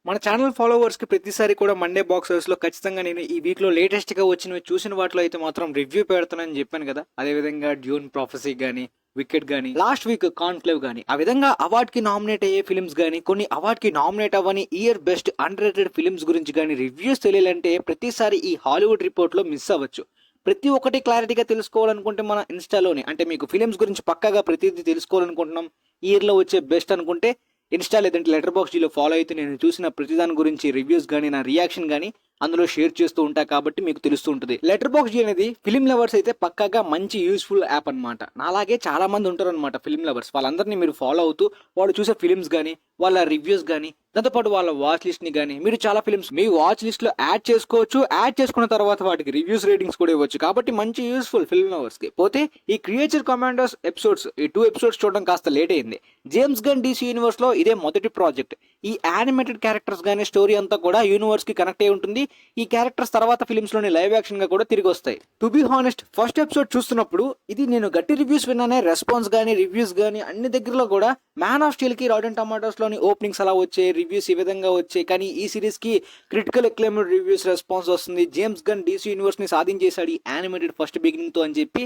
మన channel followers కి ప్రతిసారి కూడా మండే బాక్స్ ఆఫీస్ లో ఖచ్చితంగా నేను ఈ వీక్ లో లేటెస్ట్ గా వచ్చినవి చూసిన వాటిలో అయితే మాత్రం రివ్యూ పెడతానని చెప్పాను కదా. అదే విధంగా డ్యూన్ ప్రాఫెసీ గానీ, వికెట్ గానీ, లాస్ట్ వీక్ కాన్క్లేవ్ గానీ, ఆ విధంగా అవార్డ్ కి నామినేట్ అయ్యే ఫిల్మ్స్ గానీ, కొన్ని అవార్డ్ కి నామినేట్ అవ్వని year best under rated films గురించి గానీ రివ్యూస్ తెలియాలంటే ప్రతిసారి ఈ హాలీవుడ్ రిపోర్ట్ లో మిస్ అవ్వచ్చు. ప్రతి ఒక్కటి క్లారిటీగా తెలుసుకోవాలనుకుంటే మన ఇన్స్టాలోనే, అంటే మీకు ఫిలిమ్స్ గురించి పక్కాగా ప్రతిదీ తెలుసుకోవాలనుకుంటున్నాం, ఇయర్ లో వచ్చే బెస్ట్ అనుకుంటే ఇన్స్టా లేదంటే లెటర్ బాక్స్ జీలో ఫాలో అయితే నేను చూసిన ప్రతిదాని గురించి రివ్యూస్ కానీ, నా రియాక్షన్ కానీ అందులో షేర్ చేస్తూ ఉంటా కాబట్టి మీకు తెలుస్తూ ఉంటుంది. లెటర్ బాక్స్ జీ అనేది ఫిలిం లవర్స్ అయితే పక్కాగా మంచి యూస్ఫుల్ యాప్ అనమాట. నాలాగే చాలా మంది ఉంటారు అనమాట ఫిలిం లవర్స్. వాళ్ళందరినీ మీరు ఫాలో అవుతూ వాళ్ళు చూసే ఫిలిమ్స్ కానీ, వాళ్ళ రివ్యూస్ కానీ, దాంతోపాటు వాళ్ళ వాచ్ లిస్ట్ ని కానీ మీరు చాలా ఫిల్మ్స్ మీ వాచ్ లిస్ట్ లో యాడ్ చేసుకోవచ్చు. యాడ్ చేసుకున్న తర్వాత వాటికి రివ్యూస్ రేటింగ్స్ కూడా ఇవ్వచ్చు. కాబట్టి మంచి యూస్ఫుల్ ఫిల్మ్ లవర్స్ కి. పోతే ఈ క్రియేచర్ కమాండర్స్ ఎపిసోడ్స్, ఈ 2 ఎపిసోడ్స్ చూడడం కాస్త లేట్ అయింది. జేమ్స్ గన్ DC యూనివర్స్ లో ఇదే మొదటి ప్రాజెక్ట్. ఈ యానిమేటెడ్ క్యారెక్టర్స్ గానీ, స్టోరీ అంతా కూడా యూనివర్స్ కి కనెక్ట్ అయి ఉంటుంది. ఈ క్యారెక్టర్స్ తర్వాత ఫిల్మ్స్ లోని లైవ్ యాక్షన్ గా కూడా తిరిగి వస్తాయి. To be honest, first episode చూస్తున్నప్పుడు ఇది నేను గట్టి రివ్యూస్ విన్నానే, రెస్పాన్స్ గానీ, రివ్యూస్ గానీ అన్ని దగ్గరలో కూడా మ్యాన్ ఆఫ్ స్టీల్ కి, రాటన్ టమాటోస్ లోని ఓపెనింగ్స్ అలా వచ్చాయి, రివ్యూస్ ఈ విధంగా వచ్చాయి. కానీ ఈ సిరీస్ కి క్రిటికల్ అక్లైమ్డ్ రివ్యూస్ రెస్పాన్స్ వస్తుంది. జేమ్స్ గన్ DC యూనివర్స్ ని సాధించేశాడు ఈ యానిమేటెడ్ ఫస్ట్ బిగినింగ్ తో అని చెప్పి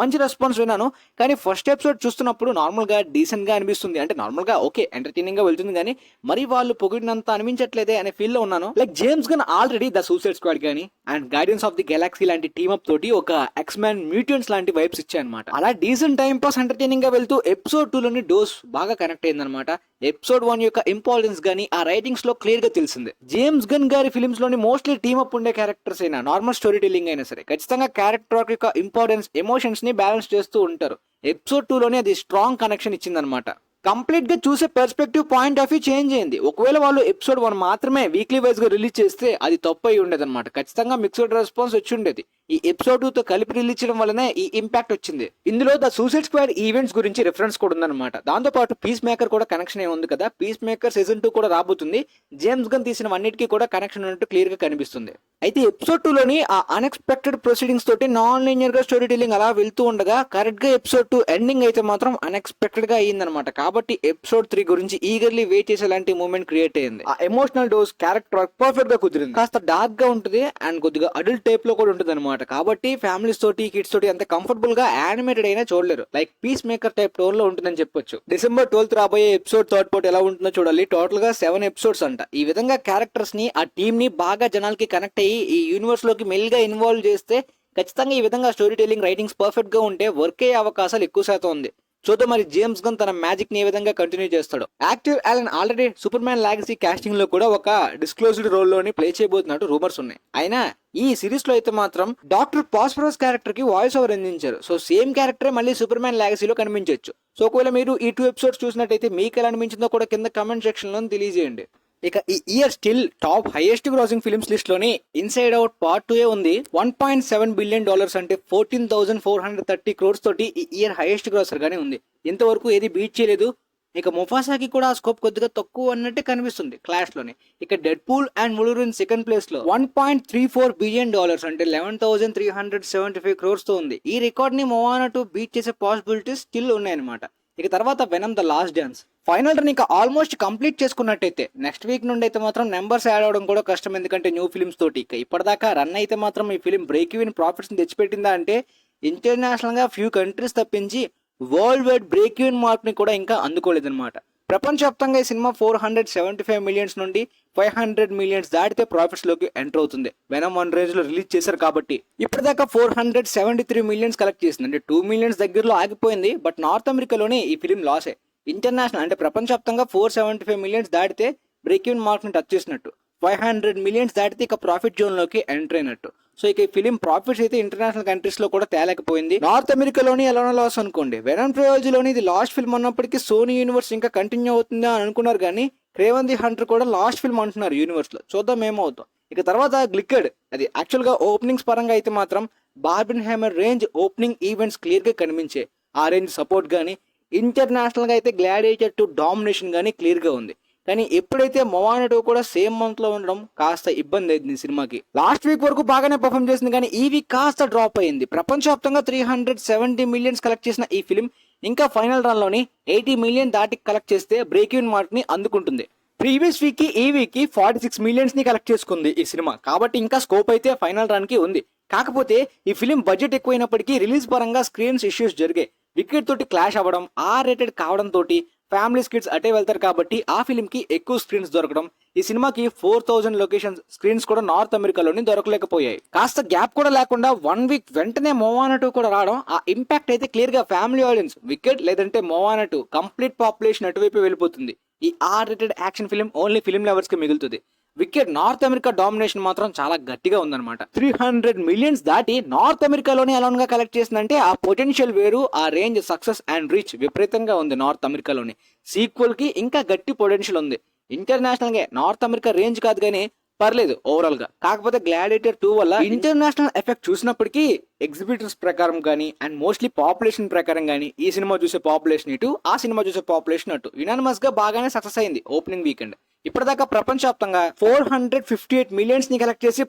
మంచి రెస్పాన్స్ విన్నాను. కానీ ఫస్ట్ ఎపిసోడ్ చూస్తున్నప్పుడు నార్మల్ గా డీసెంట్ గా అనిపిస్తుంది. అంటే నార్మల్ గా ఓకే, ఎంటర్టైనింగ్ గా వెళ్తుంది, కానీ మరి వాళ్ళు పొగిడినంత అనిపించట్లేదే అనే ఫీల్ లో ఉన్నాను. Like James Gunn already the Suicide Squad గానీ and Guardians of the Galaxy లాంటి టీమప్ తోటి ఒక ఎక్స్‌మ్యాన్ మ్యూటెంట్స్ లాంటి వైబ్స్ ఇచ్చాయన్నమాట. అలా డీసెంట్ టైం పాస్ ఎంటర్టైనింగ్ గా వెళ్తూ ఎపిసోడ్ 2 లోని డోస్ బాగా కనెక్ట్ అయిందనమాట. ఎపిసోడ్ 1 యొక్క ఇంపార్టెన్స్ గానీ ఆ రైటింగ్స్ లో క్లియర్ గా తెలిసింది. జేమ్స్ గన్ గారి ఫిల్మ్స్ లోని మోస్ట్లీ టీమప్ ఉండే క్యారెక్టర్స్ అయినా, నార్మల్ స్టోరీ టెల్లింగ్ అయినా సరే ఖచ్చితంగా క్యారెక్టర్ యొక్క ఇంపార్టెన్స్, ఎమోషన్స్ ని బ్యాలెన్స్ చేస్తూ ఉంటారు. ఎపిసోడ్ 2 లోనే అది స్ట్రాంగ్ కనెక్షన్ ఇచ్చిందనమాట. కంప్లీట్ గా చూసే perspective point of view change అయింది. ఒకవేళ వాళ్ళు ఎపిసోడ్ 1 మాత్రమే వీక్లీ వైజ్ గా రిలీజ్ చేస్తే అది తప్పు అయి ఉండేది అనమాట. ఖచ్చితంగా మిక్స్డ్ రెస్పాన్స్ వచ్చి ఉండేది. ఈ ఎపిసోడ్ 2 తో కలిపి రిలీజ్ చేయడం వల్లనే ఈ ఇంపాక్ట్ వచ్చింది. ఇందులో ద సూసైడ్ స్క్వాడ్ ఈవెంట్స్ గురించి రిఫరెన్స్ కూడా ఉందన్నమాట. దాంతో పాటు పీస్ మేకర్ కూడా కనెక్షన్ ఉంది కదా. పీస్ మేకర్ సీజన్ 2 కూడా రాబోతుంది. జేమ్స్ గన్ తీసిన అన్నిటికీ కూడా కనెక్షన్ ఉన్నట్టు క్లియర్ గా కనిపిస్తుంది. అయితే ఎపిసోడ్ 2 లోని ఆ అన్ఎక్స్పెక్టెడ్ ప్రొసీడింగ్స్ తోటి నాన్ లీనియర్ గా స్టోరీ టెల్లింగ్ అలా వెళ్తూ ఉండగా కరెక్ట్ గా ఎపిసోడ్ 2 ఎండింగ్ అయితే మాత్రం అన్ఎక్స్పెక్టెడ్ గా అయ్యిందనమాట. కాబట్టి ఎపిసోడ్ 3 గురించి ఈగర్లీ వెయిట్ చేసేలాంటి మూమెంట్ క్రియేట్ అయ్యింది. ఆ ఎమోషనల్ డోస్, క్యారెక్టర్ పర్ఫెక్ట్ గా కుదిరింది. కాస్త డార్క్ గా ఉంటుంది అండ్ కొద్దిగా అడల్ట్ టైప్ లో కూడా ఉంటుంది అనమాట. కాబట్టి ఫ్యామిలీస్ తోటి, కిడ్స్ తోటి అంత కంఫర్టబుల్ గా యానిమేటెడ్ అయినా చూడలేరు. Like piece maker type tone లో ఉంటుందని చెప్పొచ్చు. December 12th రాబోయే ఎపిసోడ్ థర్డ్ పార్ట్ ఎలా ఉంటుందో చూడాలి. టోటల్ గా 7 ఎపిసోడ్స్ అంట. ఈ విధంగా క్యారెక్టర్స్ ని, ఆ టీమ్ ని బాగా జనాలకి కనెక్ట్ అయ్యి ఈ యూనివర్స్ లోకి మెల్లిగా ఇన్వాల్వ్ చేస్తే ఖచ్చితంగా ఈ విధంగా స్టోరీ టెల్లింగ్, రైటింగ్స్ పర్ఫెక్ట్ గా ఉంటే వర్క్ అయ్యే అవకాశాలు ఎక్కువ శాతం ఉంది. చూద్దాం మరి జేమ్స్ గన్ తన మ్యాజిక్ ని ఏ విధంగా కంటిన్యూ చేస్తాడు. Actor Alan already Superman Legacy casting లో కూడా ఒక డిస్క్లోజ్డ్ రోల్ లోని ప్లే చేయబోతున్నట్టు రూమర్స్ ఉన్నాయి. అయినా ఈ సిరీస్ లో అయితే మాత్రం డాక్టర్ పాస్పరస్ క్యారెక్టర్ కి వాయిస్ ఓవర్ అందించారు. సో సేమ్ క్యారెక్టర్ మళ్ళీ సూపర్ మ్యాన్ లాగసీలో కనిపించవచ్చు. సో ఒకవేళ మీరు ఈ 2 ఎపిసోడ్స్ చూసినట్టయితే మీకు ఎలా అనిపించిందో కూడా కింద కమెంట్ సెక్షన్ లో తెలియజేయండి. ఇక ఈ year still top highest grossing films list లోని ఇన్సైడ్ అవుట్ పార్ట్ 2 ఉంది. $1.7 బిలియన్ అంటే 14,430 crores తోటి ఈ ఇయర్ హైయెస్ట్ గ్రాసర్ గానే ఉంది. ఇంతవరకు ఏది బీట్ చేయలేదు. ఇక ముఫాసాకి కూడా ఆ స్కోప్ కొద్దిగా తక్కువ అన్నట్టే కనిపిస్తుంది క్లాష్ లోని. ఇక dead pool and వుల్వరిన్ second place లో $1.34 బిలియన్ అంటే 11,375 crores తో ఉంది. ఈ రికార్డ్ ని మొవానా 2 బీట్ చేసే పాసిబిలిటీస్ స్టిల్ ఉన్నాయన్నమాట. ఇక తర్వాత venom the last dance final run ఇక ఆల్మోస్ట్ కంప్లీట్ చేసుకున్నట్టయితే నెక్స్ట్ వీక్ నుండి అయితే మాత్రం నెంబర్స్ యాడ్ అవడం కూడా కష్టం. ఎందుకంటే న్యూ ఫిల్మ్స్ తోటి ఇక ఇప్పటిదాకా రన్ అయితే మాత్రం ఈ ఫిల్మ్ బ్రేక్ ఈవెన్ ప్రాఫిట్స్ తెచ్చిపెట్టిందా అంటే ఇంటర్నేషనల్ గా ఫ్యూ కంట్రీస్ తప్పించి world wide break even mark ని కూడా ఇంకా అందుకోలేదన్నమాట. ప్రపంచవ్యాప్తంగా ఈ సినిమా 475 మిలియన్స్ నుండి 500 మిలియన్స్ దాటితే ప్రాఫిట్స్ లోకి ఎంటర్ అవుతుంది. వెనమ్ 1 రేంజ్ లో రిలీజ్ చేశారు కాబట్టి ఇప్పటిదాకా 473 మిలియన్స్ కలెక్ట్ చేసింది. అంటే 2 మిలియన్స్ దగ్గరలో ఆగిపోయింది. బట్ నార్త్ అమెరికాలోనే ఈ ఫిలిం లాసే. ఇంటర్నేషనల్ అంటే ప్రపంచవ్యాప్తంగా 475 మిలియన్స్ దాటితే బ్రేక్ ఈవెన్ మార్క్ ని టచ్ చేసినట్టు. 500 మిలియన్స్ దాటితే ఇక ప్రాఫిట్ జోన్ లోకి ఎంటర్ అయినట్టు. సో ఇక ఈ ఫిలిం ప్రాఫిట్స్ అయితే ఇంటర్నేషనల్ కంట్రీస్ లో కూడా తేలేకపోయింది. నార్త్ అమెరికాలోని ఎలానో లాస్ అనుకోండి. వెనమ్ ట్రయాలజీలోని ఇది లాస్ట్ ఫిల్మ్ అన్నప్పటికీ సోనీ యూనివర్స్ ఇంకా కంటిన్యూ అవుతుందా అని అనుకున్నారు, కానీ క్రేవన్ ది హంటర్ కూడా లాస్ట్ ఫిల్మ్ అంటున్నారు యూనివర్స్ లో. చూద్దాం ఏమవుతాం. ఇక తర్వాత గ్లిక్కడ్, అది యాక్చువల్ గా ఓపెనింగ్స్ పరంగా అయితే మాత్రం Barbenheimer range opening events clear గా కనిపించే. ఆ రేంజ్ సపోర్ట్ గానీ, ఇంటర్నేషనల్ గా అయితే గ్లాడియేటర్ 2 డామినేషన్ గానీ క్లియర్ గా ఉంది. కానీ ఎప్పుడైతే మొవానా 2 కూడా సేమ్ మంత్ లో ఉండడం కాస్త ఇబ్బంది అయింది సినిమాకి. లాస్ట్ వీక్ వరకు బాగానే పర్ఫామ్ చేసింది, కానీ ఈ వీక్ కాస్త డ్రాప్ అయింది. ప్రపంచవ్యాప్తంగా 370 మిలియన్స్ కలెక్ట్ చేసిన ఈ ఫిలిం ఇంకా ఫైనల్ రన్ లోని 80 మిలియన్ దాటి కలెక్ట్ చేస్తే బ్రేక్ ఈవెన్ మార్క్ ని అందుకుంటుంది. ప్రీవియస్ వీక్ కి ఈ వీక్ కి 46 మిలియన్స్ ని కలెక్ట్ చేసుకుంది ఈ సినిమా, కాబట్టి ఇంకా స్కోప్ అయితే ఫైనల్ రన్ కి ఉంది. కాకపోతే ఈ ఫిలిం బడ్జెట్ ఎక్కువైనప్పటికీ రిలీజ్ పరంగా స్క్రీన్స్ ఇష్యూస్ జరిగాయి. వికెట్ తోటి క్లాష్ అవ్వడం, ఆర్ రేటెడ్ కావడం తోటి ఫ్యామిలీ కిడ్స్ అటే వెళ్తారు కాబట్టి ఆ ఫిలిం కి ఎక్కువ స్క్రీన్స్ దొరకడం, ఈ సినిమాకి 4000 లొకేషన్ స్క్రీన్స్ కూడా నార్త్ అమెరికాలోని దొరకలేకపోయాయి. కాస్త గ్యాప్ కూడా లేకుండా 1 వీక్ వెంటనే మోవానా 2 కూడా రావడం, ఆ ఇంపాక్ట్ అయితే క్లియర్ గా ఫ్యామిలీ ఆడియన్స్, వికెట్ లేదంటే మోవానా 2 కంప్లీట్ పాపులేషన్ అటువైపు వెళ్ళిపోతుంది. ఈ are rated action film only film lovers కి మిగులుతుంది. వికెట్ నార్త్ అమెరికా డామినేషన్ మాత్రం చాలా గట్టిగా ఉందన్నమాట. 300 మిలియన్స్ దాటి నార్త్ అమెరికాలోనే అలౌన్ గా కలెక్ట్ చేసిందంటే ఆ పొటెన్షియల్ వేరు, ఆ రేంజ్, సక్సెస్ అండ్ రీచ్ విపరీతంగా ఉంది నార్త్ అమెరికాలోని. సీక్వెల్ కి ఇంకా గట్టి పొటెన్షియల్ ఉంది. ఇంటర్నేషనల్ గా నార్త్ అమెరికా రేంజ్ కాదు కానీ పర్లేదు ఓవరాల్ గా. కాకపోతే గ్లాడియేటర్ 2 వల్ల ఇంటర్నేషనల్ ఎఫెక్ట్ చూసినప్పటికీ ఎగ్జిబిటర్స్ ప్రకారం కానీ అండ్ మోస్ట్లీ పాపులేషన్ ప్రకారం కానీ ఈ సినిమా చూసే పాపులేషన్ ఇటు, ఆ సినిమా చూసే పాపులేషన్ అటు, యునానిమస్ గా బాగానే సక్సెస్ అయింది ఓపెనింగ్ వీకెండ్. ఇప్పటిదాకా ప్రపంచవ్యాప్తంగా 458 మిలియన్స్ ని కలెక్ట్ చేసి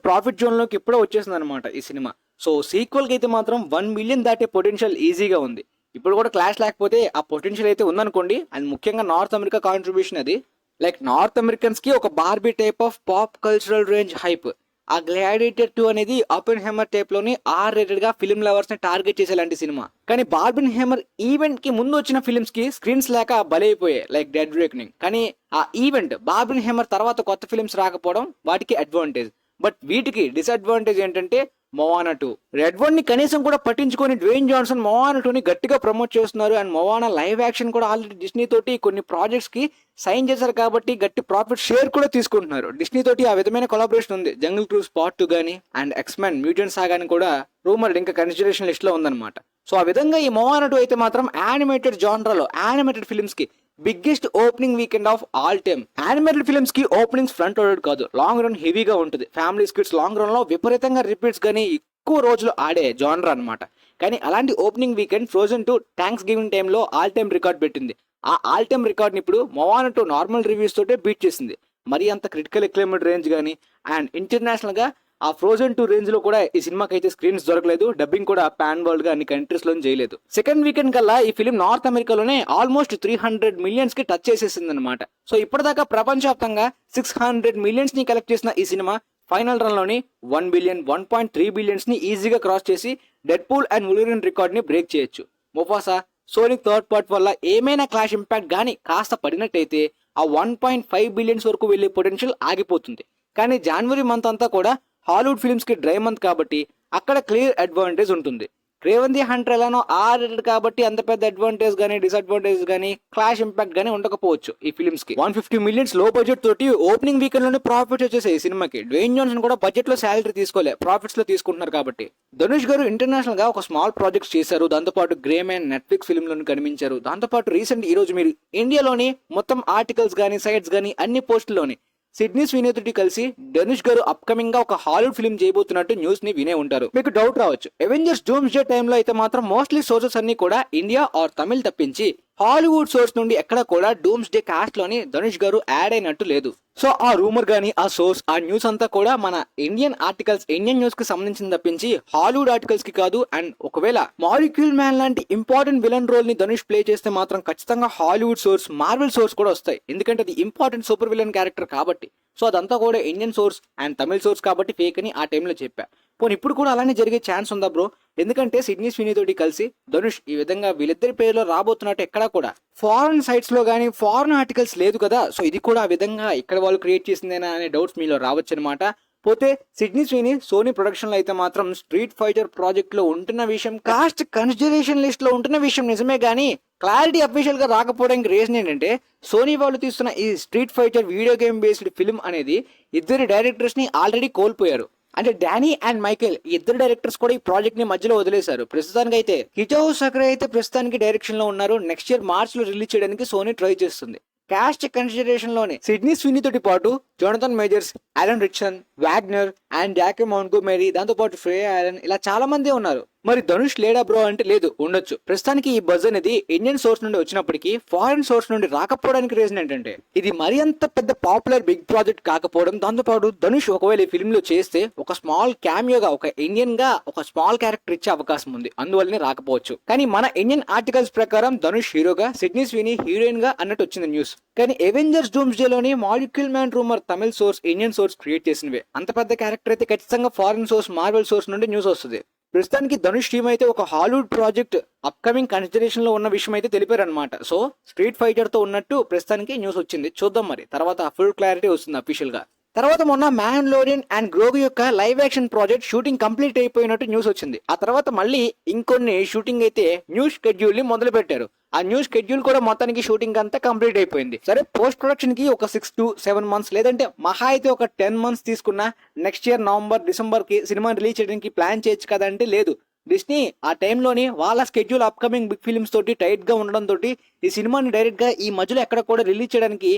ప్రాఫిట్ జోన్ లోకి ఇప్పుడే వచ్చేసింది అనమాట ఈ సినిమా. సో సీక్వెల్ కి అయితే మాత్రం 1 మిలియన్ దాటే పొటెన్షియల్ ఈజీగా ఉంది. ఇప్పుడు కూడా క్లాష్ లేకపోతే ఆ పొటెన్షియల్ అయితే ఉందనుకోండి. అండ్ ముఖ్యంగా నార్త్ అమెరికా కాంట్రిబ్యూషన్ అది. లైక్ నార్త్ అమెరికన్స్ కి ఒక Barbie type of pop cultural range hype. ఆ గ్లాడియేటర్ 2 అనేది ఓపెన్హైమర్ టైప్ లోని ఆర్ రేటెడ్ గా ఫిల్మ్ లవర్స్ ని టార్గెట్ చేసేలాంటి సినిమా. కానీ బార్బెన్హైమర్ ఈవెంట్ కి ముందు వచ్చిన ఫిల్మ్స్ కి స్క్రీన్స్ లేక బలైపోయాయి, లైక్ డెడ్ రేకనింగ్. కానీ ఆ ఈవెంట్ బార్బెన్హైమర్ తర్వాత కొత్త ఫిల్మ్స్ రాకపోవడం వాటికి అడ్వాంటేజ్. బట్ వీటికి డిసడ్వాంటేజ్ ఏంటంటే మోవానా 2. రెడ్ వన్ ని కనీసం కూడా పట్టించుకొని డ్వేన్ జాన్సన్ మోవానా 2 ని గట్టిగా ప్రమోట్ చేస్తున్నారు. అండ్ మోవానా లైవ్ యాక్షన్ కూడా ఆల్రెడీ డిస్నీ తోటి కొన్ని ప్రాజెక్ట్స్ కి సైన్ చేశారు కాబట్టి గట్టి ప్రాఫిట్ షేర్ కూడా తీసుకుంటున్నారు. డిస్నీ తోటి ఆ విధమైన కొలాబరేషన్ ఉంది. జంగిల్ క్రూజ్ పార్ట్ 2 గానీ అండ్ ఎక్స్మెన్ మ్యూటెంట్ సాగాని కూడా రూమర్ ఇంకా కన్సిడరేషన్ లిస్ట్ లో ఉందన్నమాట. సో ఆ విధంగా ఈ మోవానా 2 అయితే మాత్రం యానిమేటెడ్ జానరాలో యానిమేటెడ్ ఫిల్మ్స్ కి biggest opening weekend of all time. Animated films కి ఓపెనింగ్స్ ఫ్రంట్ లోడెడ్ కాదు, లాంగ్ రన్ హెవీగా ఉంటుంది. ఫ్యామిలీ స్కిట్స్ లాంగ్ రన్ లో విపరీతంగా రిపీట్స్ గానీ ఎక్కువ రోజులు ఆడే జానర్ అనమాట. కానీ అలాంటి opening weekend frozen 2 thanks giving టైంలో ఆల్ టైమ్ రికార్డ్ పెట్టింది. ఆ ఆల్ టైమ్ రికార్డ్ని ఇప్పుడు మోవానా 2 నార్మల్ రివ్యూస్ తోటే బీట్ చేసింది. మరి అంత క్రిటికల్ ఎక్లైమ్డ్ రేంజ్ కానీ అండ్ ఇంటర్నేషనల్ గా ఆ ఫ్రోజన్ 2 రేంజ్ లో కూడా ఈ సినిమాకి అయితే స్క్రీన్స్ దొరకలేదు. డబ్బింగ్ కూడా పాన్ వరల్డ్ గా అన్ని కంట్రీస్ లో చేయలేదు. సెకండ్ వీకెండ్ కల్లా ఈ ఫిలిం నార్త్ అమెరికాలోనే ఆల్మోస్ట్ 300 మిలియన్స్ కి టచ్ చేసేసింది అనమాట. సో ఇప్పటిదాకా ప్రపంచవ్యాప్తంగా 600 మిలియన్స్ ని కలెక్ట్ చేసిన ఈ సినిమా ఫైనల్ రన్ లోని 1 బిలియన్ 1.3 బిలియన్స్ ని ఈజీగా క్రాస్ చేసి డెడ్ పూల్ అండ్ వుల్వరిన్ రికార్డ్ ని బ్రేక్ చేయొచ్చు. ముఫాసా, సోనిక్ థర్డ్ పార్ట్ వల్ల ఏమైనా క్లాష్ ఇంపాక్ట్ గానీ కాస్త పడినట్టయితే ఆ 1.5 బిలియన్స్ వరకు వెళ్లే పొటెన్షియల్ ఆగిపోతుంది. కానీ జనవరి మంత్ అంతా కూడా హాలీవుడ్ ఫిల్మ్స్ కి డ్రై మంత్ కాబట్టి అక్కడ క్లియర్ అడ్వాంటేజ్ ఉంటుంది. క్రేవన్ ది హంటర్ ఎలానో ఆర్ రేటెడ్ కాబట్టి అంత పెద్ద అడ్వాంటేజ్ గానీ డిసడ్వాంటేజ్ గానీ క్లాష్ ఇంపాక్ట్ గానీ ఉండకపోవచ్చు ఈ ఫిల్మ్స్ కి. 150 మిలియన్స్ లో బడ్జెట్ తోటి ఓపెనింగ్ వీకెండ్ లోనే ప్రాఫిట్స్ వచ్చేసాయి ఈ సినిమాకి. డ్వేన్ జాన్సన్ కూడా బడ్జెట్ లో శాలరీ తీసుకోలే, ప్రాఫిట్స్ లో తీసుకుంటున్నారు కాబట్టి. ధనుష్ గారు ఇంటర్నేషనల్ గా ఒక స్మాల్ ప్రాజెక్ట్స్ చేశారు. దాంతోపాటు గ్రే మ్యాన్ నెట్ఫ్లిక్స్ ఫిల్మ్ లోని కనిపించారు. దాంతోపాటు రీసెంట్ ఈ రోజు మీరు ఇండియాలోని మొత్తం ఆర్టికల్స్ గానీ సైట్స్ గానీ అన్ని పోస్టుల్లోని సిడ్నీ స్వీనీ తోటి కలిసి ధనుష్ గారు అప్కమింగ్ గా ఒక హాలీవుడ్ ఫిల్మ్ చేయబోతున్నట్టు న్యూస్ ని వినే ఉంటారు. మీకు డౌట్ రావచ్చు, అవెంజర్స్ డూమ్స్డే టైంలో అయితే మాత్రం మోస్ట్లీ సోర్సెస్ అన్ని కూడా ఇండియా ఆర్ తమిళ్ తప్పించి హాలీవుడ్ సోర్స్ నుండి ఎక్కడ కూడా డూమ్స్డే కాస్ట్ లోని ధనుష్ గారు యాడ్ అయినట్టు లేదు. సో ఆ రూమర్ గానీ ఆ సోర్స్ ఆ న్యూస్ అంతా కూడా మన ఇండియన్ ఆర్టికల్స్ ఇండియన్ న్యూస్ కి సంబంధించిన తప్పించి హాలీవుడ్ ఆర్టికల్స్ కి కాదు. అండ్ ఒకవేళ మాలిక్యూల్ మ్యాన్ లాంటి ఇంపార్టెంట్ విలన్ రోల్ ని ధనుష్ ప్లే చేస్తే మాత్రం ఖచ్చితంగా హాలీవుడ్ సోర్స్, మార్వెల్ సోర్స్ కూడా వస్తాయి. ఎందుకంటే అది ఇంపార్టెంట్ సూపర్ విలన్ క్యారెక్టర్ కాబట్టి. సో అదంతా కూడా Indian source and Tamil source కాబట్టి ఫేక్ అని ఆ టైంలో చెప్పా. పోనీ ఇప్పుడు కూడా అలానే జరిగే ఛాన్స్ ఉందా బ్రో? ఎందుకంటే సిడ్నీ స్వీనీ తోటి కలిసి ధనుష్ ఈ విధంగా వీళ్ళిద్దరి పేరులో రాబోతున్నట్టు ఎక్కడా కూడా ఫారెన్ సైట్స్ లో గానీ ఫారెన్ ఆర్టికల్స్ లేదు కదా. సో ఇది కూడా ఆ విధంగా ఇక్కడ వాళ్ళు క్రియేట్ చేసిందేనా అనే డౌట్స్ మీలో రావచ్చు అనమాట. పోతే సిడ్నీ స్వీనీ సోనీ ప్రొడక్షన్ లో అయితే మాత్రం స్ట్రీట్ ఫైటర్ ప్రాజెక్ట్ లో ఉంటున్న విషయం, కాస్ట్ కన్సిడరేషన్ లిస్ట్ లో ఉంటున్న విషయం నిజమే గానీ క్లారిటీ అఫీషియల్ గా రాకపోవడానికి రీజన్ ఏంటంటే సోనీ వాళ్ళు తీస్తున్న ఈ street fighter video game based film అనేది ఇద్దరు డైరెక్టర్స్ ని ఆల్రెడీ కోల్పోయారు. అంటే డానీ అండ్ మైకేల్ ఈ ఇద్దరు డైరెక్టర్స్ కూడా ఈ ప్రాజెక్ట్ ని మధ్యలో వదిలేశారు. ప్రస్తుతానికి అయితే హిజాఓ సకురై అయితే ప్రస్తుతానికి డైరెక్షన్ లో ఉన్నారు. నెక్స్ట్ ఇయర్ మార్చ్ లో రిలీజ్ చేయడానికి సోనీ ట్రై చేస్తుంది. కాస్ట్ కన్సిడరేషన్ లోనే సిడ్నీ స్వీనీ తోటి పాటు Jonathan Majors, Alan Ritchson, Wagner and Jackie Montgomery, దాంతో పాటు శ్రేయా ఆలన్, ఇలా చాలా మంది ఉన్నారు. మరి ధనుష్ లేడా బ్రో అంటే లేదు, ఉండొచ్చు. ప్రస్తుతానికి ఈ బజ్ అనేది ఇండియన్ సోర్స్ నుండి వచ్చినప్పటికీ ఫారెన్ సోర్స్ నుండి రాకపోవడానికి రీజన్ ఏంటంటే ఇది మరి అంత పెద్ద పాపులర్ బిగ్ ప్రాజెక్ట్ కాకపోవడం. దాంతో పాటు ధనుష్ ఒకవేళ ఈ ఫిల్మ్ లో చేస్తే ఒక స్మాల్ క్యామియోగా, ఒక ఇండియన్ గా ఒక స్మాల్ క్యారెక్టర్ ఇచ్చే అవకాశం ఉంది, అందువల్లనే రాకపోవచ్చు. కానీ మన ఇండియన్ ఆర్టికల్స్ ప్రకారం ధనుష్ హీరోగా, సిడ్నీ స్వీనీ హీరోయిన్ గా అన్నట్టు వచ్చింది న్యూస్. కానీ అవెంజర్స్ డూమ్స్డే లోని మాలిక్యూల్ మ్యాన్ రూమర్ తమిళ సోర్స్, ఇండియన్ సోర్స్ క్రియేట్ చేసినవే. అంత పెద్ద క్యారెక్టర్ అయితే ఖచ్చితంగా ఫారెన్ సోర్స్, మార్వెల్ సోర్స్ నుండి న్యూస్ వస్తుంది. ప్రస్తుతానికి ధనుష్ టీమ్ అయితే ఒక హాలీవుడ్ ప్రాజెక్ట్ అప్కమింగ్ కన్సిడరేషన్ లో ఉన్న విషయం అయితే తెలిపారు అనమాట. సో స్ట్రీట్ ఫైటర్ తో ఉన్నట్టు ప్రస్తుతానికి న్యూస్ వచ్చింది. చూద్దాం మరి తర్వాత ఫుల్ క్లారిటీ వస్తుంది అఫీషియల్ గా. తర్వాత మొన్న మ్యాండలోరియన్ అండ్ గ్రోగు యొక్క live action project shooting complete అయిపోయినట్టు న్యూస్ వచ్చింది. ఆ తర్వాత మళ్ళీ ఇంకొన్ని షూటింగ్ అయితే న్యూ షెడ్యూల్ ని మొదలు పెట్టారు. ఆ న్యూ షెడ్యూల్ కూడా మొత్తానికి షూటింగ్ అంతా కంప్లీట్ అయిపోయింది. సరే, పోస్ట్ ప్రొడక్షన్ కి ఒక 6 to 7 months లేదంటే మహా అయితే ఒక 10 months తీసుకున్న నెక్స్ట్ ఇయర్ నవంబర్, డిసెంబర్ కి సినిమా రిలీజ్ చేయడానికి ప్లాన్ చేయొచ్చు కదా అంటే లేదు. డిస్నీ ఆ టైంలోని వాళ్ళ స్కెడ్యూల్ అప్కమింగ్ బిగ్ ఫిల్మ్స్ తోటి టైట్ గా ఉండడం తోటి ఈ సినిమాని డైరెక్ట్ గా ఈ మధ్యలో ఎక్కడ కూడా రిలీజ్ చేయడానికి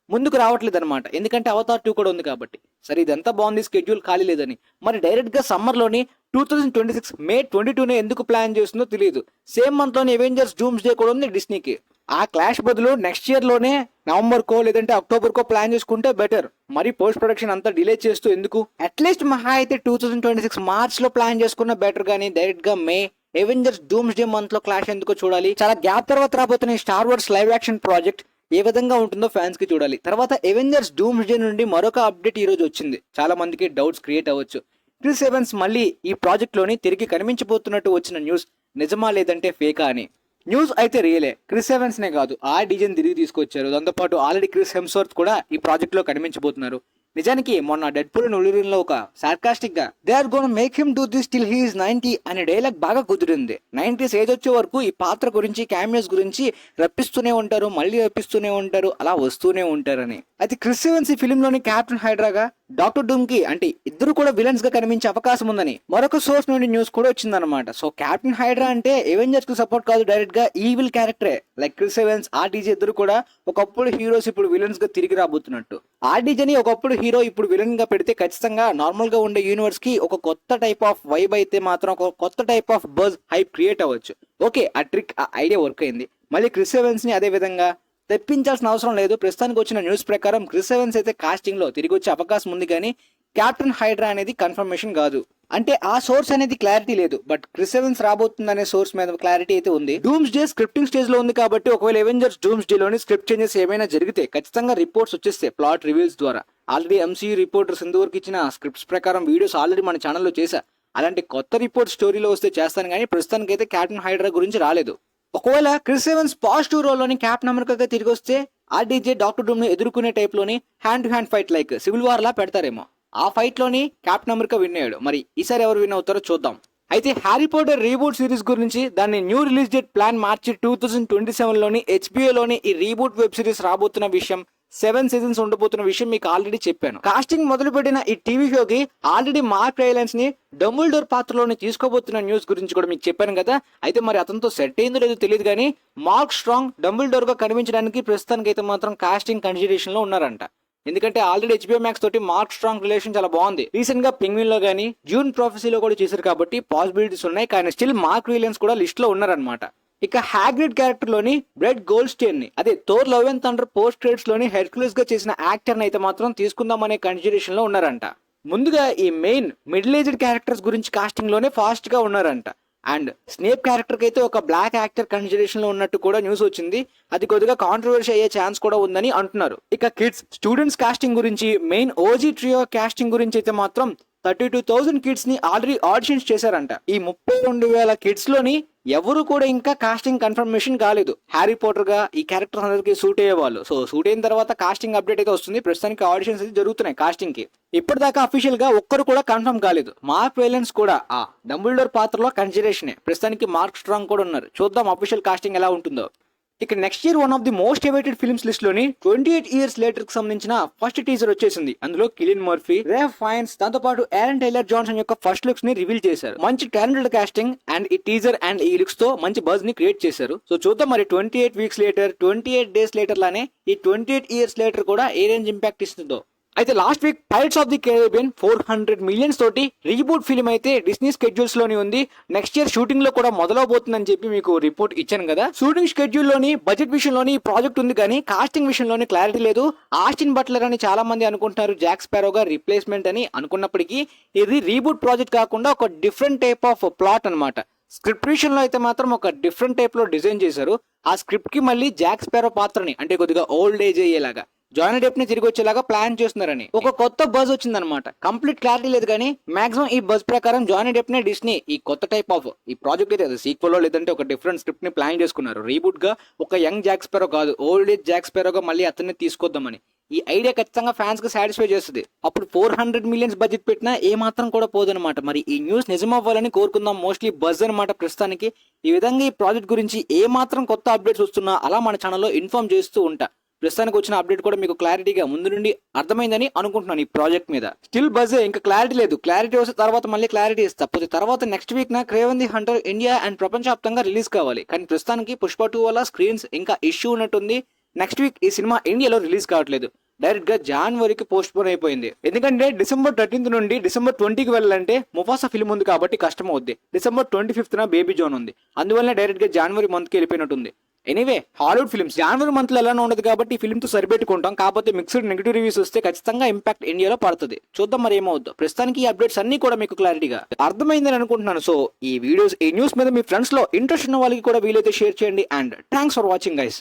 ముందుకు రావట్లేదు అనమాట. ఎందుకంటే అవతార్ 2 కూడా ఉంది కాబట్టి. సరే, ఇదంతా బాగుంది, స్కెడ్యూల్ ఖాళీ లేదని. మరి డైరెక్ట్ గా సమ్మర్ లోని 2026 May 22 ఎందుకు ప్లాన్ చేస్తుందో తెలియదు. సేమ్ మంత్ లోని అవెంజర్స్ డూమ్స్డే కూడా ఉంది డిస్నీకి. ఆ క్లాష్ బదులు నెక్స్ట్ ఇయర్ లోనే నవంబర్ కో లేదంటే అక్టోబర్ కో ప్లాన్ చేసుకుంటే బెటర్. మరి పోస్ట్ ప్రొడక్షన్ అంతా డిలే చేస్తూ ఎందుకు? అట్లీస్ట్ మహా అయితే 2026 మార్చ్ లో ప్లాన్ చేసుకున్న బెటర్. గానీ డైరెక్ట్ గా మే అవెంజర్స్ డూమ్స్డే మంత్ లో క్లాష్ ఎందుకో చూడాలి. చాలా గ్యాప్ తర్వాత రాబోతున్న Star Wars live action project ఏ విధంగా ఉంటుందో ఫ్యాన్స్ కి చూడాలి. తర్వాత అవెంజర్స్ డూమ్స్డే నుండి మరొక అప్డేట్ ఈ రోజు వచ్చింది. చాలా మందికి డౌట్స్ క్రియేట్ అవ్వచ్చు. క్రిస్ ఎవన్స్ మళ్ళీ ఈ ప్రాజెక్ట్ లోని తిరిగి కనిపించబోతున్నట్టు వచ్చిన న్యూస్ నిజమా లేదంటే ఫేకా అని. న్యూస్ అయితే రియలే. క్రిస్ ఎవన్స్ నే కాదు, ఆ డిజైన్ తిరిగి తీసుకొచ్చారు. దాంతోపాటు ఆల్రెడీ క్రిస్ హెమ్స్వర్త్ కూడా ఈ ప్రాజెక్ట్ లో కనిపించబోతున్నారు. నిజానికి మొన్న డెడ్పూల్ నులిరిన్ లో ఒక సార్కాస్టిక్ గా they are gonna make him do this till he is 90 అనే డైలాగ్ బాగా కుదిరింది. 90s ఏజ్ వచ్చే వరకు ఈ పాత్ర గురించి, క్యామియోస్ గురించి రప్పిస్తూనే ఉంటారు, మళ్ళీ రప్పిస్తూనే ఉంటారు, అలా వస్తూనే ఉంటారని. అయితే క్రిస్ ఎవన్స్ ఈ ఫిల్మ్ లోని క్యాప్టెన్ హైడ్రాగా, డాక్టర్ డూమ్ కి అంటే ఇద్దరు కూడా విలన్స్ గా కనిపించే అవకాశం ఉందని మరొక సోర్స్ నుండి న్యూస్ కూడా వచ్చిందనమాట. సో క్యాప్టెన్ హైడ్రా అంటే ఎవెంజర్స్ కు సపోర్ట్ కాదు, డైరెక్ట్ గా ఈవిల్ క్యారెక్టరే. లైక్ క్రిస్ ఎవన్స్, ఆర్డీజే ఇద్దరు కూడా ఒకప్పుడు హీరోస్ ఇప్పుడు విలన్స్ గా తిరిగి రాబోతున్నట్టు. ఆర్డీజేని ఒకప్పుడు హీరో ఇప్పుడు విలన్ గా పెడితే ఖచ్చితంగా నార్మల్ గా ఉండే యూనివర్స్ కి ఒక కొత్త టైప్ ఆఫ్ వైబ్ అయితే మాత్రం ఒక కొత్త type of buzz hype create అవ్వచ్చు. ఓకే, ఆ ట్రిక్, ఆ ఐడియా వర్క్ అయింది. మళ్ళీ క్రిస్ ఎవన్స్ ని అదే విధంగా తెప్పించాల్సిన అవసరం లేదు. ప్రస్తుతానికి వచ్చిన న్యూస్ ప్రకారం క్రిస్ ఎవన్స్ అయితే కాస్టింగ్ లో తిరిగి వచ్చే అవకాశం ఉంది, కానీ క్యాప్టెన్ హైడ్రా అనేది కన్ఫర్మేషన్ కాదు. అంటే ఆ సోర్స్ అనేది క్లారిటీ లేదు, బట్ క్రిస్ ఎవన్స్ రాబోతుందనే సోర్స్ మీద క్లారిటీ అయితే ఉంది. డూమ్స్ డే స్క్రిప్టింగ్ స్టేజ్ లో ఉంది కాబట్టి ఒకవేళ అవెంజర్స్ డూమ్స్ డే లోని స్క్రిప్ట్ చేంజెస్ ఏమైనా జరిగితే ఖచ్చితంగా రిపోర్ట్స్ వచ్చేస్తాయి ప్లాట్ రివీల్స్ ద్వారా. ఆల్రెడీ ఎంసీయూ రిపోర్టర్స్ ఇంతవరకు ఇచ్చిన స్క్రిప్ట్స్ ప్రకారం వీడియోస్ ఆల్రెడీ మన ఛానల్లో చేశా. అలాంటి కొత్త రిపోర్ట్ స్టోరీలో వస్తే చేస్తాను, కానీ ప్రస్తుతానికి అయితే క్యాప్టెన్ హైడ్రా గురించి రాలేదు. ఒకవేళ క్రిస్ ఎవన్స్ పాజిటివ్ రోల్ లోని క్యాప్టెన్ అమెరికాగా తిరిగి వస్తే ఆర్డీజే డాక్టర్ డూమ్ ని ఎదుర్కొనే టైప్ లోని hand to hand fight like Civil War లా పెడతారేమో. ఆ ఫైట్ లోని క్యాప్టెన్ అమెరికా విన్ అయ్యాడు. మరి ఈసారి ఎవరు విన్ అవుతారో చూద్దాం. అయితే హ్యారీ పాటర్ రీబూట్ సిరీస్ గురించి, దాన్ని న్యూ రిలీజ్ డేట్ ప్లాన్ మార్చి 2027 లోని HBO లోని ఈ రీబూట్ వెబ్ సిరీస్ రాబోతున్న విషయం, 7 seasons ఉండబోతున్న విషయం మీకు ఆల్రెడీ చెప్పాను. కాస్టింగ్ మొదలు పెట్టిన ఈ టీవీ షోకి ఆల్రెడీ మార్క్ రైలాన్స్ ని డంబుల్డోర్ పాత్రలోని తీసుకోబోతున్న న్యూస్ గురించి కూడా మీకు చెప్పాను కదా. అయితే మరి అతనితో సెట్ అయిందో లేదో తెలియదు, కానీ మార్క్ స్ట్రాంగ్ డంబుల్డోర్ గా కనిపించడానికి ప్రస్తుతానికి అయితే మాత్రం కాస్టింగ్ కన్సిడరేషన్ లో ఉన్నారంట. ఎందుకంటే ఆల్రెడీ HBO Max తోటి మార్క్ స్ట్రాంగ్ రిలేషన్ చాలా బాగుంది. రీసెంట్ గా పెంగ్విన్ లో గానీ డ్యూన్ ప్రొఫెసీలో కూడా చేశారు కాబట్టి పాసిబిలిటీస్ ఉన్నాయి. కానీ స్టిల్ మార్క్ రిలయన్స్ కూడా లిస్ట్ లో ఉన్నారనమాట. ఇక హ్యాగ్రిడ్ క్యారెక్టర్ లోని బ్రెడ్ గోల్డ్స్టైన్ ని, అదే Thor love and thunder post credits లోని హెర్క్యులస్ గా చేసిన యాక్టర్ ని అయితే మాత్రం తీసుకుందాం అనే కన్సిడరేషన్ లో ఉన్నారంట. ముందుగా ఈ మెయిన్ మిడిల్ ఏజ్డ్ క్యారెక్టర్స్ గురించి కాస్టింగ్ లోనే ఫాస్ట్ గా ఉన్నారంట. అండ్ స్నేప్ క్యారెక్టర్ కి అయితే ఒక బ్లాక్ యాక్టర్ కన్సిడరేషన్ లో ఉన్నట్టు కూడా న్యూస్ వచ్చింది. అది కొద్దిగా కాంట్రవర్సీ అయ్యే ఛాన్స్ కూడా ఉందని అంటున్నారు. ఇక కిడ్స్ స్టూడెంట్స్ కాస్టింగ్ గురించి, మెయిన్ ఓజీ ట్రియో కాస్టింగ్ గురించి అయితే మాత్రం 32,000 కిడ్స్ ని ఆల్రెడీ ఆడిషన్స్ చేశారంట. ఈ 32,000 కిడ్స్ లోని ఎవరు కూడా ఇంకా కాస్టింగ్ కన్ఫర్మేషన్ కాలేదు. హ్యారీ పోటర్ గా ఈ క్యారెక్టర్స్ అందరికి సూట్ అయ్యే వాళ్ళు. సో సూట్ అయిన తర్వాత కాస్టింగ్ అప్డేట్ అయితే వస్తుంది. ప్రస్తుతానికి ఆడిషన్స్ అయితే జరుగుతున్నాయి కాస్టింగ్ కి. ఇప్పటిదాకా అఫీషియల్ గా ఒక్కరు కూడా కన్ఫర్మ్ కాలేదు. మార్క్ రైలాన్స్ కూడా ఆ డంబుల్డోర్ పాత్రలో కన్సిడరేషనే. ప్రస్తుతానికి మార్క్ స్ట్రాంగ్ కూడా ఉన్నారు. చూద్దాం అఫీషియల్ కాస్టింగ్ ఎలా ఉంటుందో. ఇక next year one of the most awaited films list లోని 28 years later కి సంబంధించిన ఫస్ట్ టీజర్ వచ్చేసింది. అందులో కిలియన్ మర్ఫీ, రేఫ్ ఫైన్స్, దాంతో పాటు ఏరన్ టైలర్ జాన్సన్ యొక్క ఫస్ట్ లుక్స్ ని రివీల్ చేశారు. మంచి టాలెంటెడ్ కాస్టింగ్ అండ్ ఈ టీజర్ అండ్ ఈ లుక్స్ తో మంచి బజ్ ని క్రియేట్ చేశారు. సో చూద్దాం మరి 28 weeks later, 28 days later లానే ఈ 28 years later కూడా ఏ రేంజ్ ఇంపాక్ట్ ఇస్తుందో. అయితే last week Pirates of the Caribbean 400 millions తోటి రీబూట్ ఫిల్మ్ అయితే డిస్నీ స్కెడ్యూల్స్ లోని ఉంది. నెక్స్ట్ ఇయర్ షూటింగ్ లో కూడా మొదలవబోతుందని చెప్పి మీకు రిపోర్ట్ ఇచ్చాను కదా. షూటింగ్ షెడ్యూల్ లోని బడ్జెట్ విషయంలోని ప్రాజెక్ట్ ఉంది కానీ కాస్టింగ్ విషయంలోని క్లారిటీ లేదు. ఆస్టిన్ బట్లర్ అని చాలా మంది అనుకుంటున్నారు జాక్ స్పారోగా రీప్లేస్మెంట్ అని అనుకున్నప్పటికీ ఇది రీబూట్ ప్రాజెక్ట్ కాకుండా ఒక డిఫరెంట్ టైప్ ఆఫ్ ప్లాట్ అన్నమాట. స్క్రిప్ట్ విషయంలో అయితే మాత్రం ఒక డిఫరెంట్ టైప్ లో డిజైన్ చేశారు. ఆ స్క్రిప్ట్ కి మళ్ళీ జాక్ స్పారో పాత్రని అంటే కొద్దిగా ఓల్డ్ ఏజ్ అయ్యేలాగా జానీ డెప్ ని తిరిగి వచ్చేలాగా ప్లాన్ చేస్తున్నారని ఒక కొత్త బజ్ వచ్చిందనమాట. కంప్లీట్ క్లారిటీ లేదు కానీ మాక్సిమం ఈ బజ్ ప్రకారం జానీ డెప్ నే డిస్నీ ఈ కొత్త టైప్ ఆఫ్ ఈ ప్రాజెక్ట్ అయితే సీక్వెల్ లేదంటే ఒక డిఫరెంట్ స్క్రిప్ట్ ని ప్లాన్ చేసుకున్నారు. రీబూట్ గా ఒక యంగ్ జాక్ స్పారో కాదు ఓల్డ్ ఏజ్ జాక్ స్పారోగా మళ్ళీ అతన్ని తీసుకొద్దామని. ఈ ఐడియా ఖచ్చితంగా ఫ్యాన్స్ కి సాటిస్ఫై చేస్తుంది. అప్పుడు 400 మిలియన్స్ బడ్జెట్ పెట్టినా ఏ మాత్రం కూడా పోదనమాట. మరి ఈ న్యూస్ నిజమవ్వాలని కోరుకుందాం. మోస్ట్లీ బజ్ అనమాట ప్రస్తుతానికి. ఈ విధంగా ఈ ప్రాజెక్ట్ గురించి ఏ మాత్రం కొత్త అప్డేట్స్ వస్తున్నా అలా మన ఛానల్లో ఇన్ఫార్మ్ చేస్తూ ఉంటా. ప్రస్తుతానికి వచ్చిన అప్డేట్ కూడా మీకు క్లారిటీగా ముందు నుండి అర్థమైందని అనుకుంటున్నాను ఈ ప్రాజెక్ట్ మీద. స్టిల్ బజ్ ఇంకా క్లారిటీ లేదు. క్లారిటీ వస్తే తర్వాత మళ్ళీ క్లారిటీ ఇస్తా. పోతే తర్వాత నెక్స్ట్ వీక్ నా Kraven the Hunter India and ప్రపంచవ్యాప్తంగా రిలీజ్ కావాలి. కానీ ప్రస్తుతానికి పుష్ప 2 వల్ల స్క్రీన్స్ ఇంకా ఇష్యూ ఉన్నట్టుంది. నెక్స్ట్ వీక్ ఈ సినిమా ఇండియాలో రిలీజ్ కావట్లేదు. డైరెక్ట్ గా జనవరికి పోస్ట్ పోన్ అయిపోయింది. ఎందుకంటే డిసెంబర్ 13th నుండి డిసెంబర్ 20కి వెళ్ళాలంటే ముఫాసా ఫిల్మ్ ఉంది కాబట్టి కష్టం అవుద్ది. డిసెంబర్ 25th బేబీ జోన్ ఉంది. అందువల్ల డైరెక్ట్ గా జనవరి మంత్ కి వెళ్ళిపోయినట్టుంది. ఎనీవే హాలీవుడ్ ఫిల్మ్స్ జనవరి మంత్ లో ఎలా ఉండదు కాబట్టి ఈ ఫిల్మ్ తో సరిపెట్టుకుంటాం. కాకపోతే మిక్స్డ్ నెగిటివ్ రివ్యూస్ వస్తే ఖచ్చితంగా ఇంపాక్ట్ ఇండియాలో పడుతుంది. చూద్దాం మరి ఏమవుద్దో. ప్రస్తుతానికి ఈ అప్డేట్స్ అన్ని కూడా మీకు క్లారిటీగా అర్థమైందని అనుకుంటున్నాను. సో ఈ వీడియోస్ ఈ న్యూస్ మీద మీ ఫ్రెండ్స్ లో ఇంట్రెస్ట్ ఉన్న వాళ్ళకి కూడా వీలైతే షేర్ చేయండి. And thanks for watching guys.